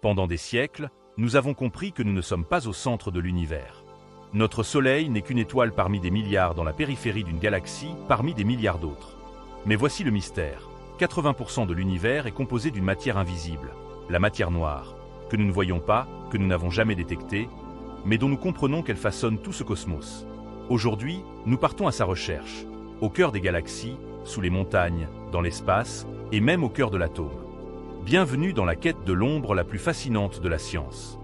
Pendant des siècles, nous avons compris que nous ne sommes pas au centre de l'univers. Notre Soleil n'est qu'une étoile parmi des milliards dans la périphérie d'une galaxie parmi des milliards d'autres. Mais voici le mystère. 80% de l'univers est composé d'une matière invisible, la matière noire, que nous ne voyons pas, que nous n'avons jamais détectée, mais dont nous comprenons qu'elle façonne tout ce cosmos. Aujourd'hui, nous partons à sa recherche, au cœur des galaxies, sous les montagnes, dans l'espace, et même au cœur de l'atome. Bienvenue dans la quête de l'ombre la plus fascinante de la science.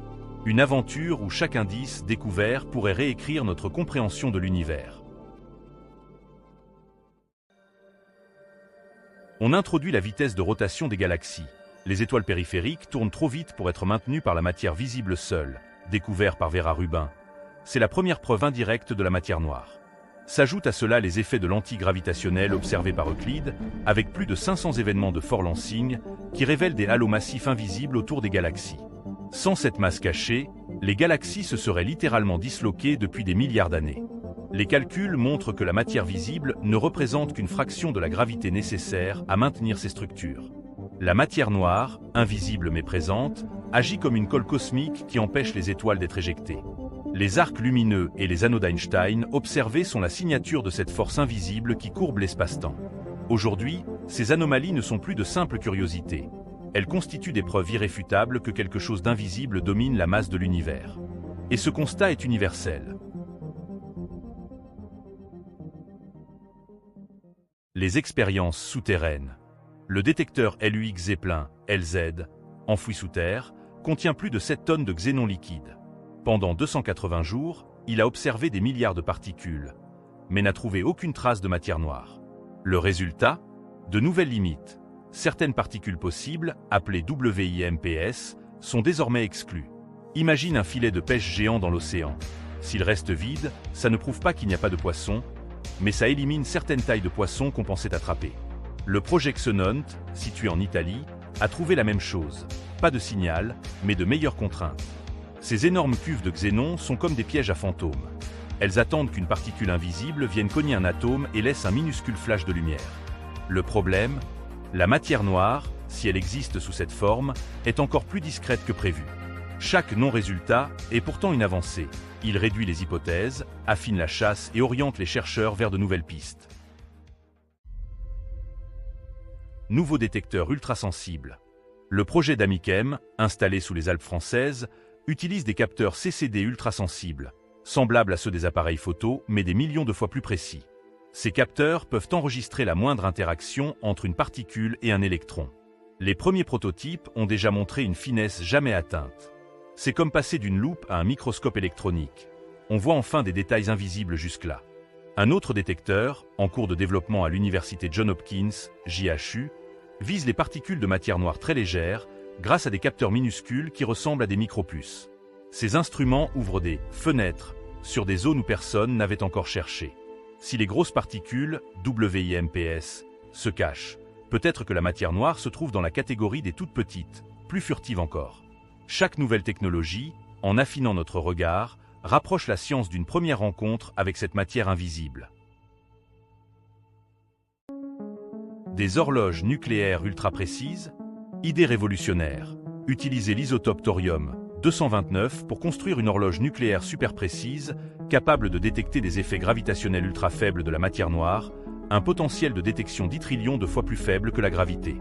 Une aventure où chaque indice découvert pourrait réécrire notre compréhension de l'univers. On introduit la vitesse de rotation des galaxies. Les étoiles périphériques tournent trop vite pour être maintenues par la matière visible seule, découvert par Vera Rubin. C'est la première preuve indirecte de la matière noire. S'ajoutent à cela les effets de l'antigravitationnel observés par Euclide, avec plus de 500 événements de Fort-Lansing qui révèlent des halos massifs invisibles autour des galaxies. Sans cette masse cachée, les galaxies se seraient littéralement disloquées depuis des milliards d'années. Les calculs montrent que la matière visible ne représente qu'une fraction de la gravité nécessaire à maintenir ces structures. La matière noire, invisible mais présente, agit comme une colle cosmique qui empêche les étoiles d'être éjectées. Les arcs lumineux et les anneaux d'Einstein observés sont la signature de cette force invisible qui courbe l'espace-temps. Aujourd'hui, ces anomalies ne sont plus de simples curiosités. Elles constituent des preuves irréfutables que quelque chose d'invisible domine la masse de l'univers. Et ce constat est universel. Les expériences souterraines. Le détecteur LUX Zeppelin, LZ, enfoui sous terre, contient plus de 7 tonnes de xénon liquide. Pendant 280 jours, il a observé des milliards de particules, mais n'a trouvé aucune trace de matière noire. Le résultat? De nouvelles limites. Certaines particules possibles, appelées WIMPS, sont désormais exclues. Imagine un filet de pêche géant dans l'océan. S'il reste vide, ça ne prouve pas qu'il n'y a pas de poissons, mais ça élimine certaines tailles de poissons qu'on pensait attraper. Le projet Xenont, situé en Italie, a trouvé la même chose. Pas de signal, mais de meilleures contraintes. Ces énormes cuves de xénon sont comme des pièges à fantômes. Elles attendent qu'une particule invisible vienne cogner un atome et laisse un minuscule flash de lumière. Le problème? La matière noire, si elle existe sous cette forme, est encore plus discrète que prévu. Chaque non-résultat est pourtant une avancée. Il réduit les hypothèses, affine la chasse et oriente les chercheurs vers de nouvelles pistes. Nouveau détecteur ultrasensible. Le projet d'Amichem, installé sous les Alpes françaises, utilise des capteurs CCD ultrasensibles, semblables à ceux des appareils photo, mais des millions de fois plus précis. Ces capteurs peuvent enregistrer la moindre interaction entre une particule et un électron. Les premiers prototypes ont déjà montré une finesse jamais atteinte. C'est comme passer d'une loupe à un microscope électronique. On voit enfin des détails invisibles jusque-là. Un autre détecteur, en cours de développement à l'université Johns Hopkins, JHU, vise les particules de matière noire très légères grâce à des capteurs minuscules qui ressemblent à des micropuces. Ces instruments ouvrent des « fenêtres » sur des zones où personne n'avait encore cherché. Si les grosses particules, WIMPS, se cachent, peut-être que la matière noire se trouve dans la catégorie des toutes petites, plus furtives encore. Chaque nouvelle technologie, en affinant notre regard, rapproche la science d'une première rencontre avec cette matière invisible. Des horloges nucléaires ultra précises? Idée révolutionnaire. Utiliser l'isotope thorium-229 pour construire une horloge nucléaire super précise, capable de détecter des effets gravitationnels ultra faibles de la matière noire, un potentiel de détection 10 trillions de fois plus faible que la gravité.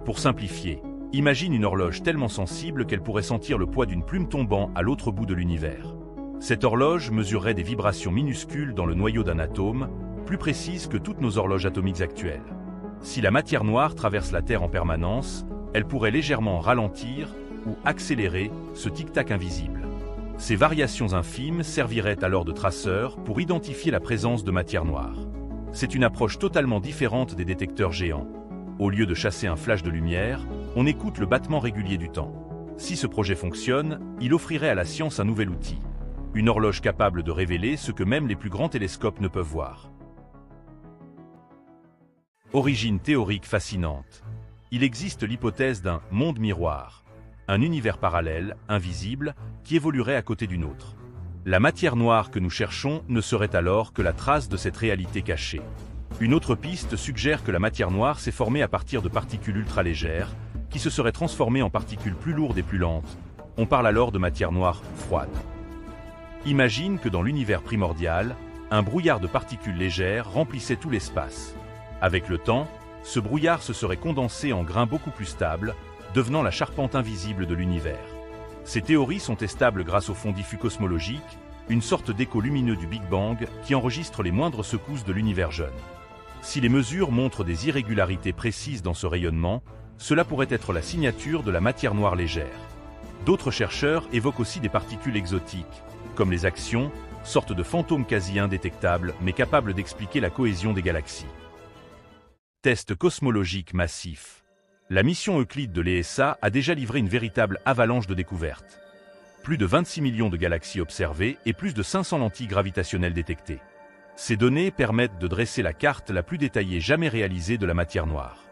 Pour simplifier, imagine une horloge tellement sensible qu'elle pourrait sentir le poids d'une plume tombant à l'autre bout de l'univers. Cette horloge mesurerait des vibrations minuscules dans le noyau d'un atome, plus précises que toutes nos horloges atomiques actuelles. Si la matière noire traverse la Terre en permanence, elle pourrait légèrement ralentir ou accélérer ce tic-tac invisible. Ces variations infimes serviraient alors de traceurs pour identifier la présence de matière noire. C'est une approche totalement différente des détecteurs géants. Au lieu de chasser un flash de lumière, on écoute le battement régulier du temps. Si ce projet fonctionne, il offrirait à la science un nouvel outil. Une horloge capable de révéler ce que même les plus grands télescopes ne peuvent voir. Origine théorique fascinante. Il existe l'hypothèse d'un monde miroir, un univers parallèle, invisible, qui évoluerait à côté d'une autre. La matière noire que nous cherchons ne serait alors que la trace de cette réalité cachée. Une autre piste suggère que la matière noire s'est formée à partir de particules ultra légères, qui se seraient transformées en particules plus lourdes et plus lentes. On parle alors de matière noire froide. Imagine que dans l'univers primordial, un brouillard de particules légères remplissait tout l'espace. Avec le temps, ce brouillard se serait condensé en grains beaucoup plus stables, devenant la charpente invisible de l'univers. Ces théories sont testables grâce au fond diffus cosmologique, une sorte d'écho lumineux du Big Bang qui enregistre les moindres secousses de l'univers jeune. Si les mesures montrent des irrégularités précises dans ce rayonnement, cela pourrait être la signature de la matière noire légère. D'autres chercheurs évoquent aussi des particules exotiques, comme les actions, sorte de fantômes quasi indétectables mais capables d'expliquer la cohésion des galaxies. Test cosmologique massif. La mission Euclide de l'ESA a déjà livré une véritable avalanche de découvertes. Plus de 26 millions de galaxies observées et plus de 500 lentilles gravitationnelles détectées. Ces données permettent de dresser la carte la plus détaillée jamais réalisée de la matière noire.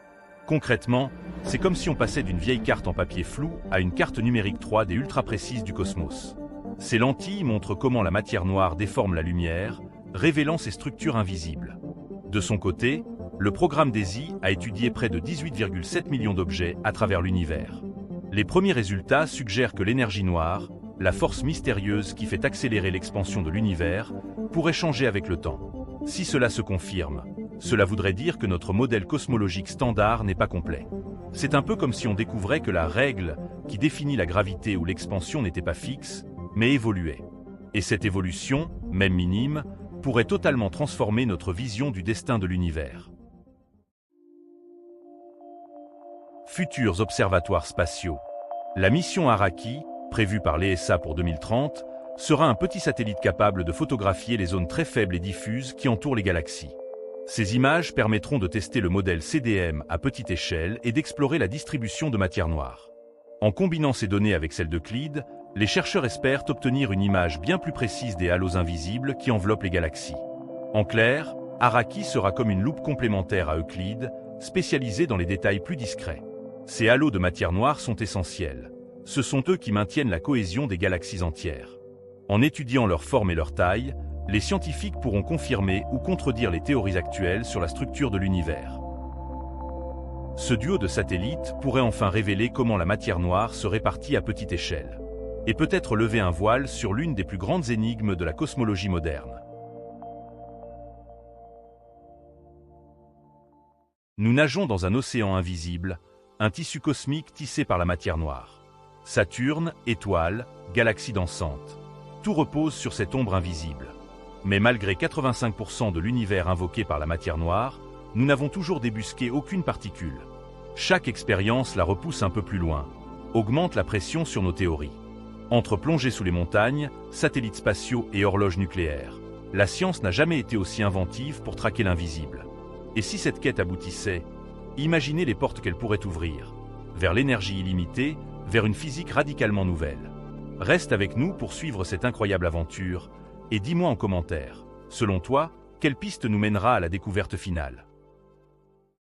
Concrètement, c'est comme si on passait d'une vieille carte en papier flou à une carte numérique 3D ultra précise du cosmos. Ces lentilles montrent comment la matière noire déforme la lumière, révélant ses structures invisibles. De son côté, le programme DESI a étudié près de 18,7 millions d'objets à travers l'univers. Les premiers résultats suggèrent que l'énergie noire, la force mystérieuse qui fait accélérer l'expansion de l'univers, pourrait changer avec le temps. Si cela se confirme, cela voudrait dire que notre modèle cosmologique standard n'est pas complet. C'est un peu comme si on découvrait que la règle qui définit la gravité ou l'expansion n'était pas fixe, mais évoluait. Et cette évolution, même minime, pourrait totalement transformer notre vision du destin de l'univers. Futurs observatoires spatiaux. La mission Araki, prévue par l'ESA pour 2030, sera un petit satellite capable de photographier les zones très faibles et diffuses qui entourent les galaxies. Ces images permettront de tester le modèle CDM à petite échelle et d'explorer la distribution de matière noire. En combinant ces données avec celles d'Euclide, les chercheurs espèrent obtenir une image bien plus précise des halos invisibles qui enveloppent les galaxies. En clair, Araki sera comme une loupe complémentaire à Euclide, spécialisée dans les détails plus discrets. Ces halos de matière noire sont essentiels. Ce sont eux qui maintiennent la cohésion des galaxies entières. En étudiant leur forme et leur taille, les scientifiques pourront confirmer ou contredire les théories actuelles sur la structure de l'univers. Ce duo de satellites pourrait enfin révéler comment la matière noire se répartit à petite échelle, et peut-être lever un voile sur l'une des plus grandes énigmes de la cosmologie moderne. Nous nageons dans un océan invisible, un tissu cosmique tissé par la matière noire. Saturne, étoiles, galaxies dansantes. Tout repose sur cette ombre invisible. Mais malgré 85% de l'univers invoqué par la matière noire, nous n'avons toujours débusqué aucune particule. Chaque expérience la repousse un peu plus loin, augmente la pression sur nos théories. Entre plongées sous les montagnes, satellites spatiaux et horloges nucléaires, la science n'a jamais été aussi inventive pour traquer l'invisible. Et si cette quête aboutissait, imaginez les portes qu'elle pourrait ouvrir, vers l'énergie illimitée, vers une physique radicalement nouvelle. Reste avec nous pour suivre cette incroyable aventure, et dis-moi en commentaire, selon toi, quelle piste nous mènera à la découverte finale ?